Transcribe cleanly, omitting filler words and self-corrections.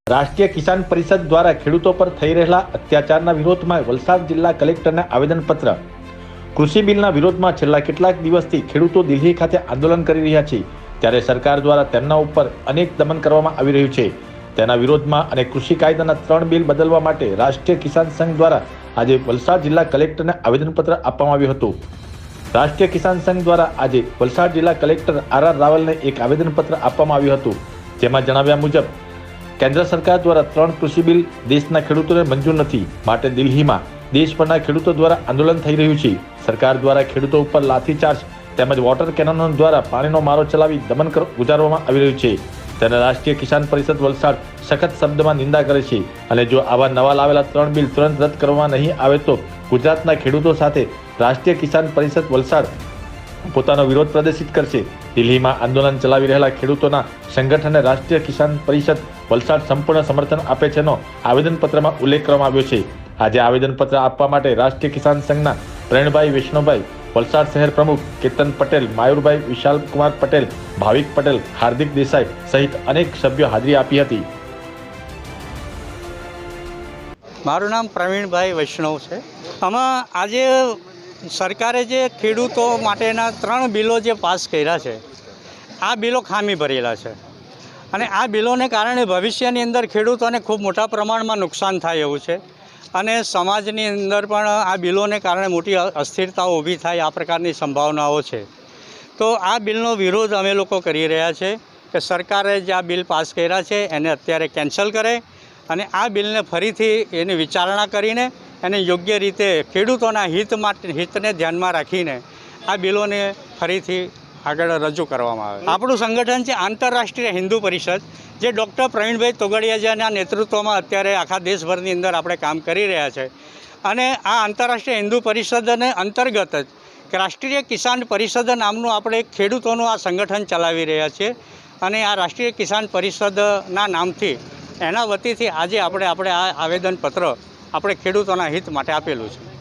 રાષ્ટ્રીય કિસાન પરિષદ દ્વારા ખેડૂતો પર થઈ રહેલા અત્યાચારના વિરોધમાં વલસાડ જિલ્લા કલેક્ટરને આવેદનપત્ર। કૃષિ બિલના વિરોધમાં છેલ્લા કેટલાક દિવસથી ખેડૂતો દિલ્હી ખાતે આંદોલન કરી રહ્યા છે, ત્યારે સરકાર દ્વારા તેમના ઉપર અનેક દમન કરવામાં આવી રહ્યું છે। તેના વિરોધમાં અને કૃષિ કાયદાના 3 બિલ બદલવા માટે રાષ્ટ્રીય કિસાન સંઘ દ્વારા આજે વલસાડ જિલ્લા કલેક્ટરને આવેદનપત્ર આપવામાં આવ્યું હતું। રાષ્ટ્રીય કિસાન સંઘ દ્વારા આજે વલસાડ જિલ્લા કલેક્ટર આર રાવલને એક આવેદનપત્ર આપવામાં આવ્યું હતું, જેમાં જણાવ્યા મુજબ केंद्र सरकार द्वारा 3 कृषि बिल देशना खेडूतोने मंजूर नहीं, माटे दिल्हीमां देशभરના ખેડૂતો દ્વારા આંદોલન થઈ રહ્યું છે। સરકાર દ્વારા ખેડૂતો ઉપર લાઠીચાર્જ તેમજ વોટર કેનોન દ્વારા પાણીનો મારો ચલાવી દમન ગુજારવામાં આવી રહ્યું છે। તેને રાષ્ટ્રીય કિસાન પરિષદ વલસાડ સખત શબ્દમાં નિંદા કરે છે અને જો આવા નવા લાવેલા 3 બિલ તુરંત રદ કરવામાં નહીં આવે તો ગુજરાતના ખેડૂતો સાથે રાષ્ટ્રીય કિસાન પરિષદ વલસાડ પોતાનો વિરોધ પ્રદર્શિત કરશે। દિલ્હીમાં આંદોલન ચલાવી રહેલા ખેડૂતોના સંગઠને રાષ્ટ્રીય કિસાન પરિષદ વલસાડ સંપૂર્ણ સમર્થન આપે છેનો આવેદનપત્રમાં ઉલ્લેખ કરવામાં આવ્યો છે। આજે આવેદનપત્ર આપવા માટે રાષ્ટ્રીય કિસાન સંઘના પ્રવીણભાઈ વૈષ્ણવભાઈ, વલસાડ શહેર પ્રમુખ કેતન પટેલ, માયુરભાઈ, વિશાલકુમાર પટેલ, ભાવિક પટેલ, હાર્દિક દેસાઈ સહિત અનેક સભ્યો હાજરી આપી હતી। મારું નામ પ્રવીણભાઈ વૈષ્ણવ છે। આમાં આજે સરકારે જે ખેડૂતો માટેના 3 બિલો જે પાસ કર્યા છે, આ બિલો ખામી ભરેલા છે અને આ બિલોને કારણે ભવિષ્યની અંદર ખેડૂતોને ખૂબ મોટા પ્રમાણમાં નુકસાન થાય એવું છે અને સમાજની અંદર પણ આ બિલોને કારણે મોટી અસ્થિરતાઓ ઊભી થાય આ પ્રકારની સંભાવનાઓ છે। તો આ બિલનો વિરોધ અમે લોકો કરી રહ્યા છે કે સરકારે જે આ બિલ પાસ કર્યા છે એને અત્યારે કેન્સલ કરે અને આ બિલને ફરીથી એની વિચારણા કરીને એને યોગ્ય રીતે ખેડૂતોના હિતને ધ્યાનમાં રાખીને આ બિલોને ફરીથી આગળ રજૂ કરવામાં આવે। આપણું સંગઠન છે આંતરરાષ્ટ્રીય હિન્દુ પરિષદ, જે ડૉક્ટર પ્રવીણભાઈ તોગડિયાજીના નેતૃત્વમાં અત્યારે આખા દેશભરની અંદર આપણે કામ કરી રહ્યા છે અને આ આંતરરાષ્ટ્રીય હિન્દુ પરિષદને અંતર્ગત જ રાષ્ટ્રીય કિસાન પરિષદ નામનું આપણે ખેડૂતોનું આ સંગઠન ચલાવી રહ્યા છીએ અને આ રાષ્ટ્રીય કિસાન પરિષદના નામથી એના વતીથી આજે આપણે આ આવેદનપત્ર આપણે ખેડૂતોના હિત માટે આપેલું છે।